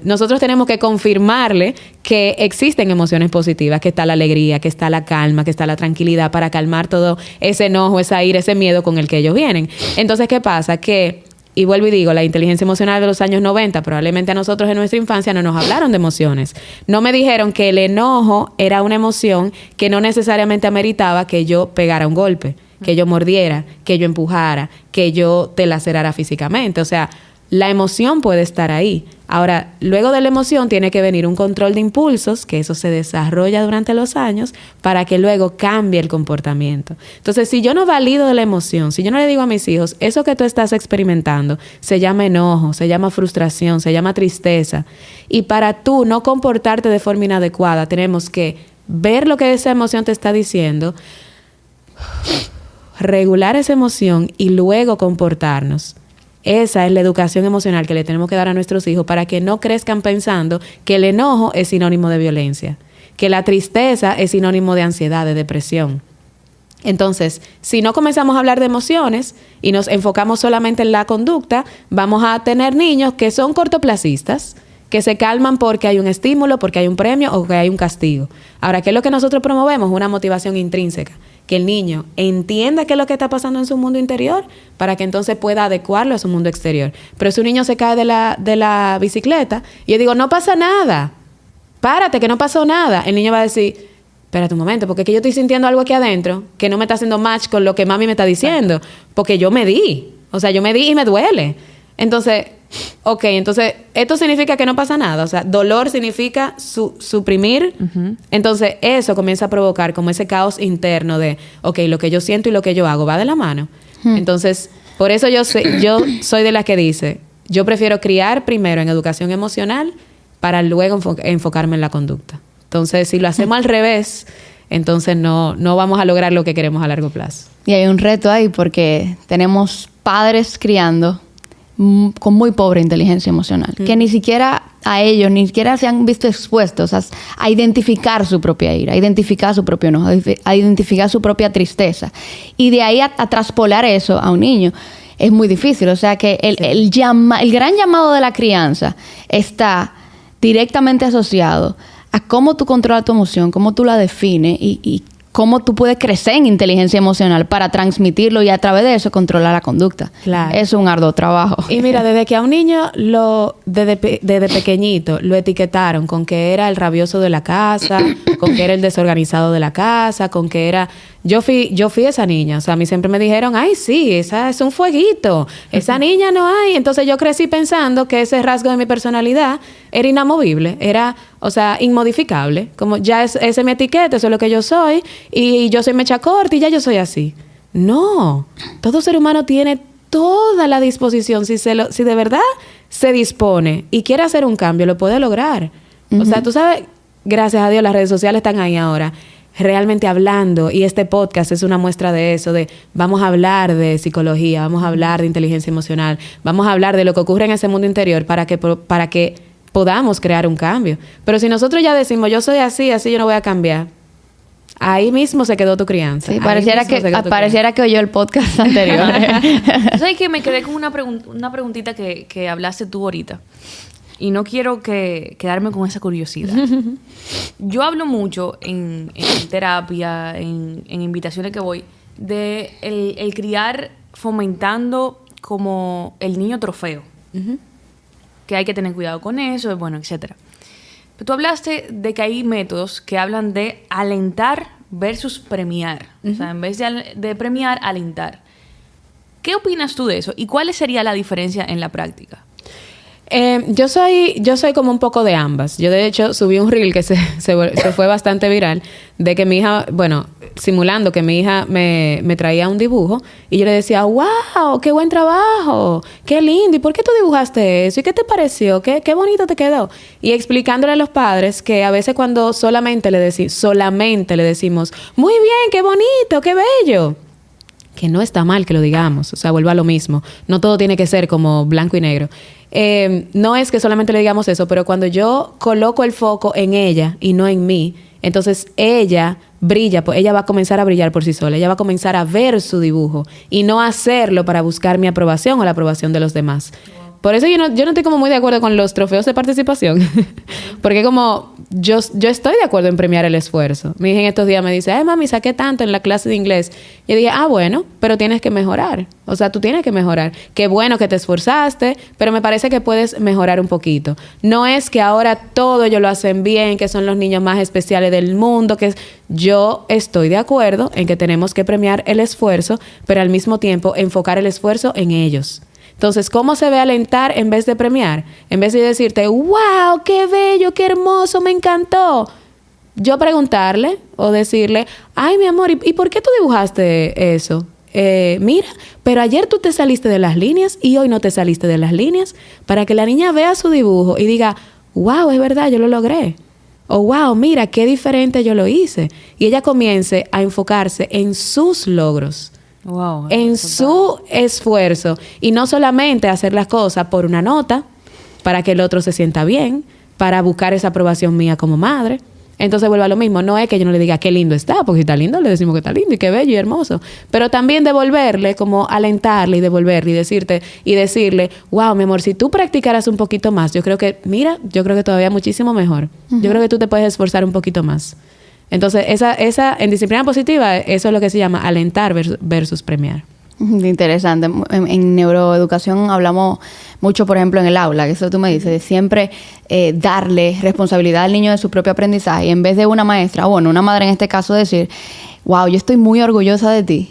nosotros tenemos que confirmarle que existen emociones positivas, que está la alegría, que está la calma, que está la tranquilidad para calmar todo ese enojo, esa ira, ese miedo con el que ellos vienen. Entonces, ¿qué pasa? Que, y vuelvo y digo, la inteligencia emocional de los años 90, probablemente a nosotros en nuestra infancia no nos hablaron de emociones. No me dijeron que el enojo era una emoción que no necesariamente ameritaba que yo pegara un golpe, que yo mordiera, que yo empujara, que yo te lacerara físicamente. O sea, la emoción puede estar ahí. Ahora, luego de la emoción tiene que venir un control de impulsos, que eso se desarrolla durante los años, para que luego cambie el comportamiento. Entonces, si yo no valido de la emoción, si yo no le digo a mis hijos, eso que tú estás experimentando se llama enojo, se llama frustración, se llama tristeza, y para tú no comportarte de forma inadecuada, tenemos que ver lo que esa emoción te está diciendo, regular esa emoción y luego comportarnos. Esa es la educación emocional que le tenemos que dar a nuestros hijos para que no crezcan pensando que el enojo es sinónimo de violencia, que la tristeza es sinónimo de ansiedad, de depresión. Entonces, si no comenzamos a hablar de emociones y nos enfocamos solamente en la conducta, vamos a tener niños que son cortoplacistas, que se calman porque hay un estímulo, porque hay un premio o que hay un castigo. Ahora, ¿qué es lo que nosotros promovemos? Una motivación intrínseca. Que el niño entienda qué es lo que está pasando en su mundo interior para que entonces pueda adecuarlo a su mundo exterior. Pero si un niño se cae de la bicicleta y yo digo, no pasa nada, párate, que no pasó nada, el niño va a decir, espérate un momento, porque es que yo estoy sintiendo algo aquí adentro que no me está haciendo match con lo que mami me está diciendo, porque yo me di, yo me di y me duele. Entonces, entonces esto significa que no pasa nada. O sea, dolor significa suprimir. Uh-huh. Entonces, eso comienza a provocar como ese caos interno de, lo que yo siento y lo que yo hago va de la mano. Uh-huh. Entonces, por eso yo soy de las que dice, yo prefiero criar primero en educación emocional para luego enfocarme en la conducta. Entonces, si lo hacemos al revés, entonces no vamos a lograr lo que queremos a largo plazo. Y hay un reto ahí porque tenemos padres criando con muy pobre inteligencia emocional, que ni siquiera se han visto expuestos a identificar su propia ira, a identificar su propio enojo, a identificar su propia tristeza. Y de ahí a traspolar eso a un niño es muy difícil. O sea que el gran llamado de la crianza está directamente asociado a cómo tú controlas tu emoción, cómo tú la defines y cómo tú puedes crecer en inteligencia emocional para transmitirlo y a través de eso controlar la conducta. Claro. Es un arduo trabajo. Y mira, desde que a un niño desde pequeñito lo etiquetaron con que era el rabioso de la casa, con que era el desorganizado de la casa, con que era... Yo fui esa niña. O sea, a mí siempre me dijeron, ay, sí, esa es un fueguito. Esa niña no hay. Entonces yo crecí pensando que ese rasgo de mi personalidad era inamovible. Era, inmodificable. Como ya esa es mi etiqueta, eso es lo que yo soy. Y yo soy mecha corta y ya yo soy así. No. Todo ser humano tiene toda la disposición. Si de verdad se dispone y quiere hacer un cambio, lo puede lograr. Uh-huh. O sea, tú sabes, gracias a Dios, las redes sociales están ahí ahora. Realmente hablando, y este podcast es una muestra de eso, de vamos a hablar de psicología, vamos a hablar de inteligencia emocional, vamos a hablar de lo que ocurre en ese mundo interior para que podamos crear un cambio. Pero si nosotros ya decimos, yo soy así yo no voy a cambiar, ahí mismo se quedó tu crianza. Sí, pareciera que oyó el podcast anterior. ¿Sabes que me quedé con una preguntita que hablaste tú ahorita? Y no quiero quedarme con esa curiosidad. Yo hablo mucho en terapia, en invitaciones que voy, de el criar fomentando como el niño trofeo. Uh-huh. Que hay que tener cuidado con eso, etcétera. Pero tú hablaste de que hay métodos que hablan de alentar versus premiar. Uh-huh. O sea, en vez de premiar, alentar. ¿Qué opinas tú de eso? ¿Y cuál sería la diferencia en la práctica? Yo soy como un poco de ambas. Yo, de hecho, subí un reel que se fue bastante viral de que mi hija, bueno, simulando que mi hija me traía un dibujo y yo le decía, wow, qué buen trabajo, qué lindo, ¿y por qué tú dibujaste eso? ¿Y qué te pareció? ¿Qué bonito te quedó? Y explicándole a los padres que a veces cuando solamente le decimos, muy bien, qué bonito, qué bello, que no está mal que lo digamos, o sea, vuelvo a lo mismo, no todo tiene que ser como blanco y negro. No es que solamente le digamos eso, pero cuando yo coloco el foco en ella y no en mí, entonces ella brilla, pues ella va a comenzar a brillar por sí sola, ella va a comenzar a ver su dibujo y no hacerlo para buscar mi aprobación o la aprobación de los demás. Por eso yo no estoy como muy de acuerdo con los trofeos de participación. Porque como yo estoy de acuerdo en premiar el esfuerzo. Mi hija en estos días me dice, ay, mami, saqué tanto en la clase de inglés. Yo dije, bueno, pero tienes que mejorar. O sea, tú tienes que mejorar. Qué bueno que te esforzaste, pero me parece que puedes mejorar un poquito. No es que ahora todo ellos lo hacen bien, que son los niños más especiales del mundo, yo estoy de acuerdo en que tenemos que premiar el esfuerzo, pero al mismo tiempo enfocar el esfuerzo en ellos. Entonces, ¿cómo se ve alentar en vez de premiar? En vez de decirte, wow, qué bello, qué hermoso, me encantó. Yo preguntarle o decirle, ay, mi amor, ¿y por qué tú dibujaste eso? Mira, pero ayer tú te saliste de las líneas y hoy no te saliste de las líneas, para que la niña vea su dibujo y diga, wow, es verdad, yo lo logré. O wow, mira, qué diferente yo lo hice. Y ella comience a enfocarse en sus logros. Wow, en su esfuerzo y no solamente hacer las cosas por una nota para que el otro se sienta bien, para buscar esa aprobación mía como madre. Entonces vuelvo a lo mismo, no es que yo no le diga qué lindo está, porque si está lindo le decimos que está lindo y qué bello y hermoso, pero también devolverle, como alentarle y devolverle y decirle, wow, mi amor, si tú practicaras un poquito más, yo creo que todavía muchísimo mejor. Yo creo que tú te puedes esforzar un poquito más. Entonces, esa en disciplina positiva, eso es lo que se llama alentar versus premiar. Interesante. En neuroeducación hablamos mucho, por ejemplo, en el aula, que eso tú me dices, de siempre darle responsabilidad al niño de su propio aprendizaje. Y en vez de una maestra, una madre en este caso, decir, wow, yo estoy muy orgullosa de ti.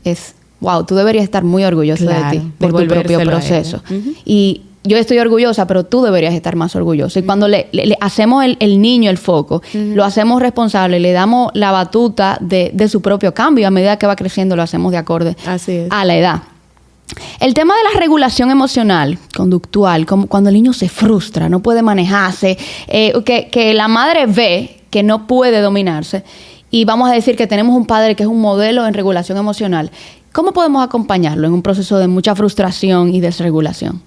Es, wow, tú deberías estar muy orgullosa de ti por tu propio proceso. Y yo estoy orgullosa, pero tú deberías estar más orgullosa. Y cuando le hacemos el niño el foco, lo hacemos responsable, le damos la batuta de su propio cambio. A medida que va creciendo, lo hacemos de acorde a la edad. El tema de la regulación emocional, conductual, como cuando el niño se frustra, no puede manejarse, que la madre ve que no puede dominarse, y vamos a decir que tenemos un padre que es un modelo en regulación emocional. ¿Cómo podemos acompañarlo en un proceso de mucha frustración y desregulación?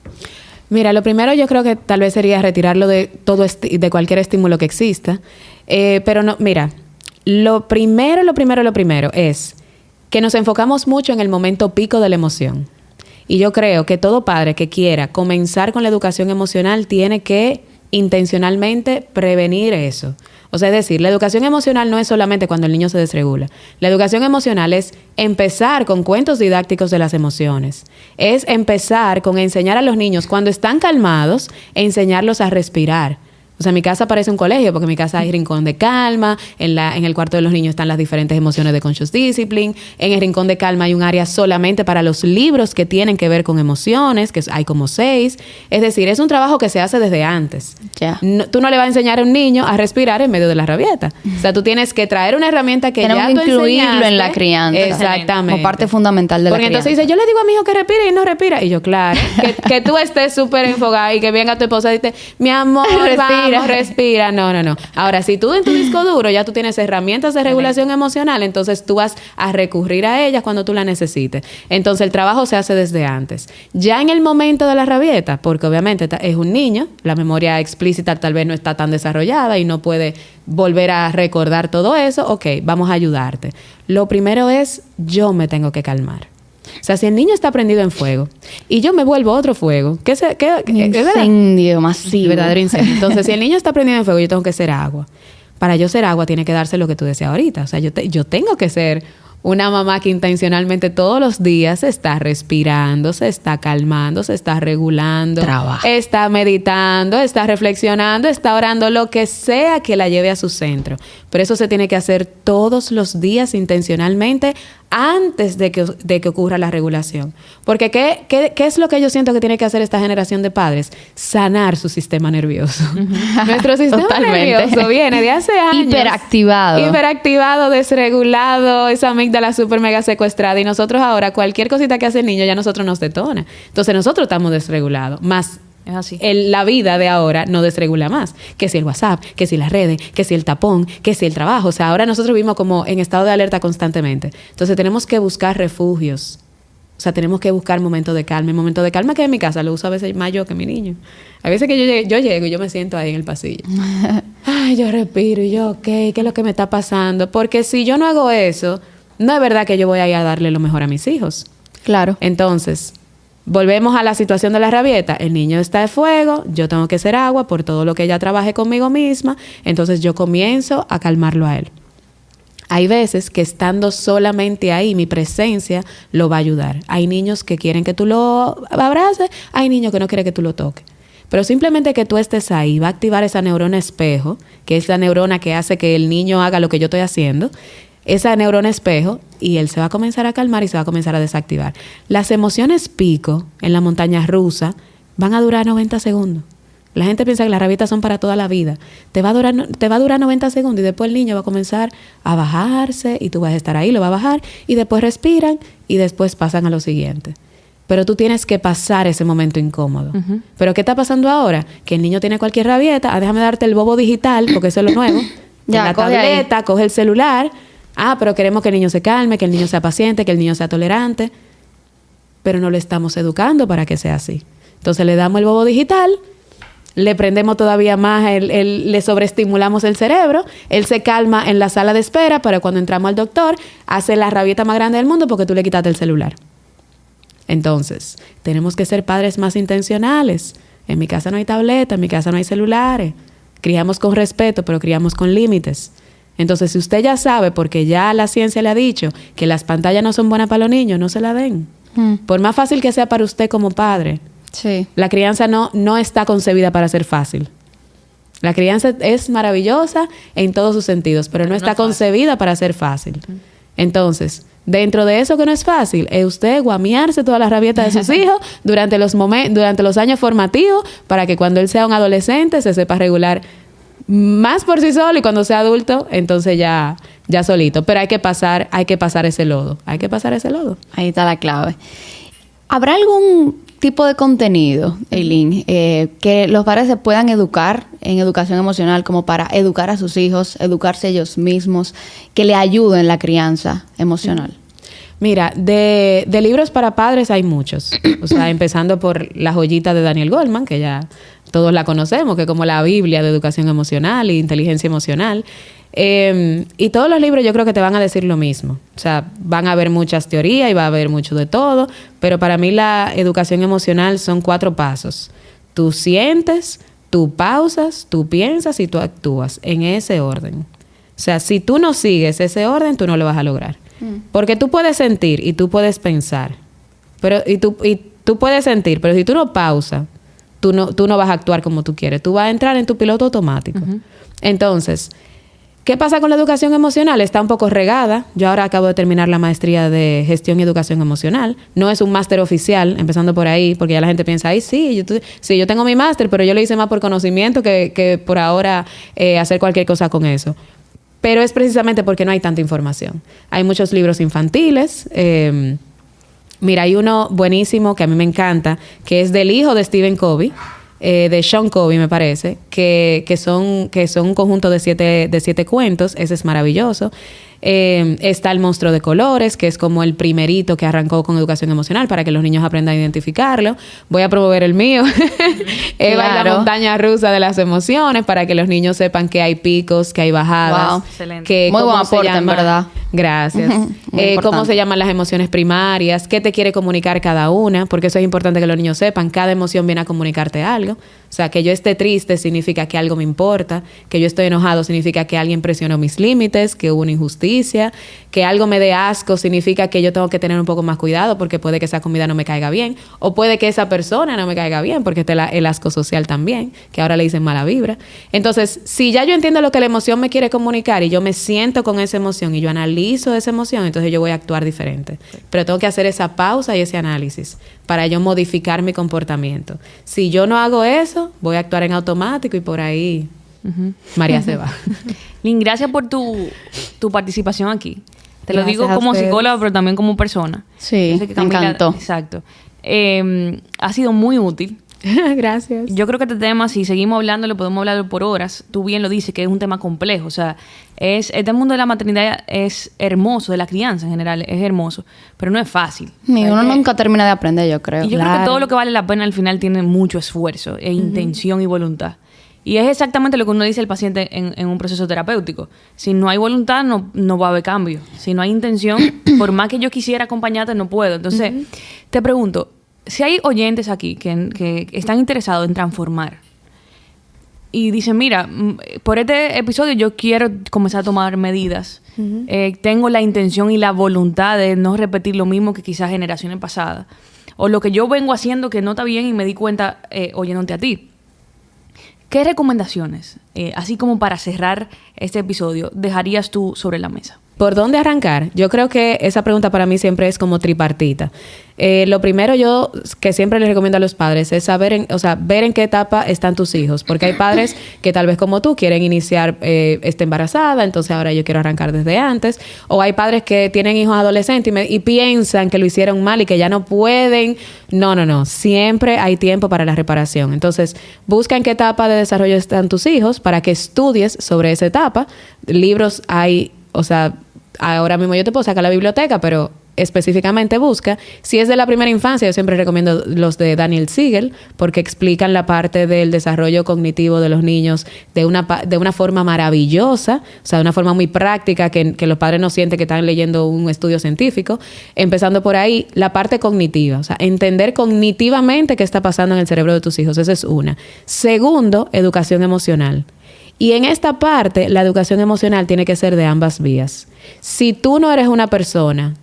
Mira, lo primero yo creo que tal vez sería retirarlo de de cualquier estímulo que exista. Pero no, mira, lo primero es que nos enfocamos mucho en el momento pico de la emoción. Y yo creo que todo padre que quiera comenzar con la educación emocional tiene que intencionalmente prevenir eso. O sea, es decir, la educación emocional no es solamente cuando el niño se desregula. La educación emocional es empezar con cuentos didácticos de las emociones. Es empezar con enseñar a los niños, cuando están calmados, enseñarlos a respirar. O sea, mi casa parece un colegio porque en mi casa hay rincón de calma, en el cuarto de los niños están las diferentes emociones de Conscious Discipline, en el rincón de calma hay un área solamente para los libros que tienen que ver con emociones, que hay como 6. Es decir, es un trabajo que se hace desde antes. Yeah. Tú no le vas a enseñar a un niño a respirar en medio de la rabieta. O sea, tú tienes que traer una herramienta que tenemos ya tú incluirlo enseñaste. En la crianza. Exactamente. Como parte fundamental de la crianza. Porque entonces dice, yo le digo a mi hijo que respire y no respira. Y yo, claro, que tú estés súper enfocada y que venga tu esposa y dice, mi amor, respira. No. Ahora, si tú en tu disco duro ya tú tienes herramientas de regulación emocional, entonces tú vas a recurrir a ellas cuando tú la necesites. Entonces, el trabajo se hace desde antes. Ya en el momento de la rabieta, porque obviamente es un niño, la memoria explícita tal vez no está tan desarrollada y no puede volver a recordar todo eso, ok, vamos a ayudarte. Lo primero es, yo me tengo que calmar. O sea, si el niño está prendido en fuego y yo me vuelvo otro fuego, incendio masivo. Verdadero incendio. Entonces, si el niño está prendido en fuego, yo tengo que ser agua. Para yo ser agua, tiene que darse lo que tú decías ahorita. O sea, yo tengo que ser Una mamá que intencionalmente todos los días se está respirando, se está calmando, se está regulando, está meditando, está reflexionando, está orando, lo que sea que la lleve a su centro. Pero eso se tiene que hacer todos los días intencionalmente antes de que ocurra la regulación. Porque ¿qué es lo que yo siento que tiene que hacer esta generación de padres? Sanar su sistema nervioso. Nuestro sistema nervioso viene de hace años. Hiperactivado, desregulado, esa amígdala súper mega secuestrada. Y nosotros ahora, cualquier cosita que hace el niño, ya nosotros nos detona. Entonces nosotros estamos desregulados. Más es así. La vida de ahora no desregula más. Que si el WhatsApp, que si las redes, que si el tapón, que si el trabajo. O sea, ahora nosotros vivimos como en estado de alerta constantemente. Entonces tenemos que buscar refugios. O sea, tenemos que buscar momentos de calma. El momento de calma que en mi casa lo uso a veces más yo que mi niño. A veces que yo llego y yo me siento ahí en el pasillo. Ay, yo respiro y yo, ¿qué es lo que me está pasando? Porque si yo no hago eso, no es verdad que yo voy a ir a darle lo mejor a mis hijos. Claro. Entonces, volvemos a la situación de la rabieta. El niño está de fuego, yo tengo que hacer agua por todo lo que ella trabaje conmigo misma. Entonces yo comienzo a calmarlo a él. Hay veces que estando solamente ahí, mi presencia lo va a ayudar. Hay niños que quieren que tú lo abraces, hay niños que no quieren que tú lo toques. Pero simplemente que tú estés ahí va a activar esa neurona espejo, que es la neurona que hace que el niño haga lo que yo estoy haciendo. Esa neurona espejo, y él se va a comenzar a calmar y se va a comenzar a desactivar. Las emociones pico en la montaña rusa van a durar 90 segundos. La gente piensa que las rabietas son para toda la vida. Te va a durar 90 segundos y después el niño va a comenzar a bajarse y tú vas a estar ahí, lo va a bajar y después respiran y después pasan a lo siguiente. Pero tú tienes que pasar ese momento incómodo. Uh-huh. ¿Pero qué está pasando ahora? Que el niño tiene cualquier rabieta. Déjame darte el bobo digital porque eso es lo nuevo. Ya, la tableta, coge el celular. Pero queremos que el niño se calme, que el niño sea paciente, que el niño sea tolerante. Pero no le estamos educando para que sea así. Entonces le damos el bobo digital, le prendemos todavía más, le sobreestimulamos el cerebro, él se calma en la sala de espera, pero cuando entramos al doctor, hace la rabieta más grande del mundo porque tú le quitaste el celular. Entonces, tenemos que ser padres más intencionales. En mi casa no hay tableta, en mi casa no hay celulares. Criamos con respeto, pero criamos con límites. Entonces, si usted ya sabe, porque ya la ciencia le ha dicho que las pantallas no son buenas para los niños, no se la den. Por más fácil que sea para usted como padre, sí, la crianza no está concebida para ser fácil. La crianza es maravillosa en todos sus sentidos, pero no está concebida para ser fácil. Entonces, dentro de eso que no es fácil, es usted guamearse todas las rabietas de sus hijos durante los años formativos para que cuando él sea un adolescente se sepa regular más por sí solo y cuando sea adulto, entonces ya solito. Pero hay que pasar ese lodo. Hay que pasar ese lodo. Ahí está la clave. ¿Habrá algún tipo de contenido, Eileen, que los padres se puedan educar en educación emocional como para educar a sus hijos, educarse ellos mismos, que le ayuden en la crianza emocional? Mira, de libros para padres hay muchos. O sea, empezando por La joyita de Daniel Goleman, que ya todos la conocemos, que es como la Biblia de educación emocional e inteligencia emocional. Y todos los libros yo creo que te van a decir lo mismo. O sea, van a haber muchas teorías y va a haber mucho de todo, pero para mí la educación emocional son 4 pasos. Tú sientes, tú pausas, tú piensas y tú actúas en ese orden. O sea, si tú no sigues ese orden, tú no lo vas a lograr. Porque tú puedes sentir y tú puedes pensar, pero tú puedes sentir, pero si tú no pausas, tú no vas a actuar como tú quieres. Tú vas a entrar en tu piloto automático. Uh-huh. Entonces, ¿qué pasa con la educación emocional? Está un poco regada. Yo ahora acabo de terminar la maestría de gestión y educación emocional. No es un máster oficial, empezando por ahí, porque ya la gente piensa, yo tengo mi máster, pero yo lo hice más por conocimiento que por ahora hacer cualquier cosa con eso. Pero es precisamente porque no hay tanta información. Hay muchos libros infantiles. Mira, hay uno buenísimo que a mí me encanta, que es del hijo de Stephen Covey, de Sean Covey, me parece, que son un conjunto de 7 cuentos. Ese es maravilloso. Está El monstruo de colores, que es como el primerito que arrancó con educación emocional para que los niños aprendan a identificarlo. Voy a promover el mío. Eva y la montaña rusa de las emociones, para que los niños sepan que hay picos, que hay bajadas. Wow, excelente. Muy buen aporte, en verdad. Gracias. Cómo se llaman las emociones primarias, qué te quiere comunicar cada una, porque eso es importante que los niños sepan. Cada emoción viene a comunicarte algo. O sea, que yo esté triste significa que algo me importa, que yo estoy enojado significa que alguien presionó mis límites, que hubo una injusticia. injusticia, que algo me dé asco significa que yo tengo que tener un poco más cuidado porque puede que esa comida no me caiga bien, o puede que esa persona no me caiga bien porque está el asco social también, que ahora le dicen mala vibra. Entonces, si ya yo entiendo lo que la emoción me quiere comunicar y yo me siento con esa emoción y yo analizo esa emoción, entonces yo voy a actuar diferente. Pero tengo que hacer esa pausa y ese análisis para yo modificar mi comportamiento. Si yo no hago eso, voy a actuar en automático y por ahí María se va. Lynn, gracias por tu participación aquí. Te lo digo como psicóloga, pero también como persona. Sí, me encantó. Exacto. Ha sido muy útil. Gracias. Yo creo que este tema, si seguimos hablándolo, podemos hablarlo por horas. Tú bien lo dices, que es un tema complejo. O sea, este mundo de la maternidad es hermoso, de la crianza en general es hermoso, pero no es fácil. Uno nunca termina de aprender, yo creo. Y yo creo que todo lo que vale la pena al final tiene mucho esfuerzo, e intención y voluntad. Y es exactamente lo que uno dice al paciente en un proceso terapéutico. Si no hay voluntad, no va a haber cambio. Si no hay intención, por más que yo quisiera acompañarte, no puedo. Entonces, te pregunto, si hay oyentes aquí que están interesados en transformar y dicen, mira, por este episodio yo quiero comenzar a tomar medidas. Tengo la intención y la voluntad de no repetir lo mismo que quizás generaciones pasadas. O lo que yo vengo haciendo que no está bien y me di cuenta oyéndote a ti. ¿Qué recomendaciones, así como para cerrar este episodio, dejarías tú sobre la mesa? ¿Por dónde arrancar? Yo creo que esa pregunta para mí siempre es como tripartita. Lo primero yo que siempre les recomiendo a los padres es ver en qué etapa están tus hijos. Porque hay padres que tal vez como tú quieren iniciar embarazada, entonces ahora yo quiero arrancar desde antes. O hay padres que tienen hijos adolescentes y piensan que lo hicieron mal y que ya no pueden. No. Siempre hay tiempo para la reparación. Entonces, busca en qué etapa de desarrollo están tus hijos para que estudies sobre esa etapa. Libros hay, ahora mismo yo te puedo sacar la biblioteca, pero específicamente busca. Si es de la primera infancia, yo siempre recomiendo los de Daniel Siegel, porque explican la parte del desarrollo cognitivo de los niños de una forma maravillosa, de una forma muy práctica, que los padres no sienten que están leyendo un estudio científico. Empezando por ahí, la parte cognitiva, entender cognitivamente qué está pasando en el cerebro de tus hijos. Esa es una. Segundo, educación emocional. Y en esta parte, la educación emocional tiene que ser de ambas vías. Si tú no eres una persona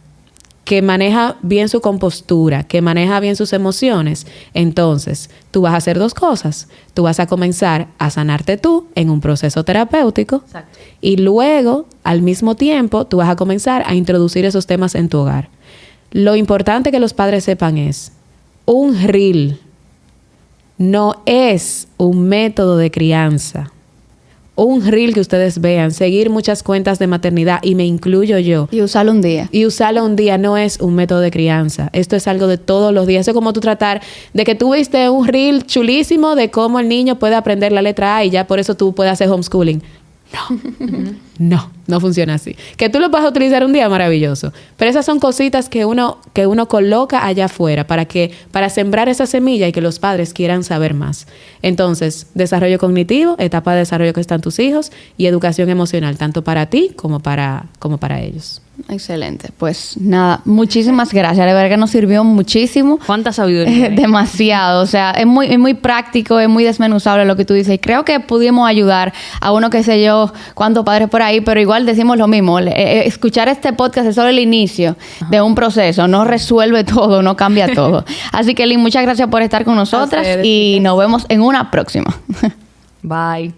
que maneja bien su compostura, que maneja bien sus emociones, entonces tú vas a hacer dos cosas. Tú vas a comenzar a sanarte tú en un proceso terapéutico. Exacto. Y luego, al mismo tiempo, tú vas a comenzar a introducir esos temas en tu hogar. Lo importante que los padres sepan es, un reel no es un método de crianza. Un reel que ustedes vean, seguir muchas cuentas de maternidad, y me incluyo yo. Y usarlo un día. Y usarlo un día no es un método de crianza. Esto es algo de todos los días. Eso es como tú tratar de que tú viste un reel chulísimo de cómo el niño puede aprender la letra A y ya por eso tú puedes hacer homeschooling. No funciona así. Que tú lo vas a utilizar un día, maravilloso. Pero esas son cositas que uno coloca allá afuera para sembrar esa semilla y que los padres quieran saber más. Entonces, desarrollo cognitivo, etapa de desarrollo que están tus hijos, y educación emocional, tanto para ti como para ellos. Excelente. Pues nada, muchísimas gracias. De verdad que nos sirvió muchísimo. ¿Cuánta sabiduría? Demasiado. O sea, es muy práctico, es muy desmenuzable lo que tú dices. Y creo que pudimos ayudar a uno, qué sé yo, cuántos padres por ahí, pero igual decimos lo mismo. Escuchar este podcast es solo el inicio de un proceso. No resuelve todo, no cambia todo. Así que, Lynn, muchas gracias por estar con nosotras y nos vemos en una próxima. Bye.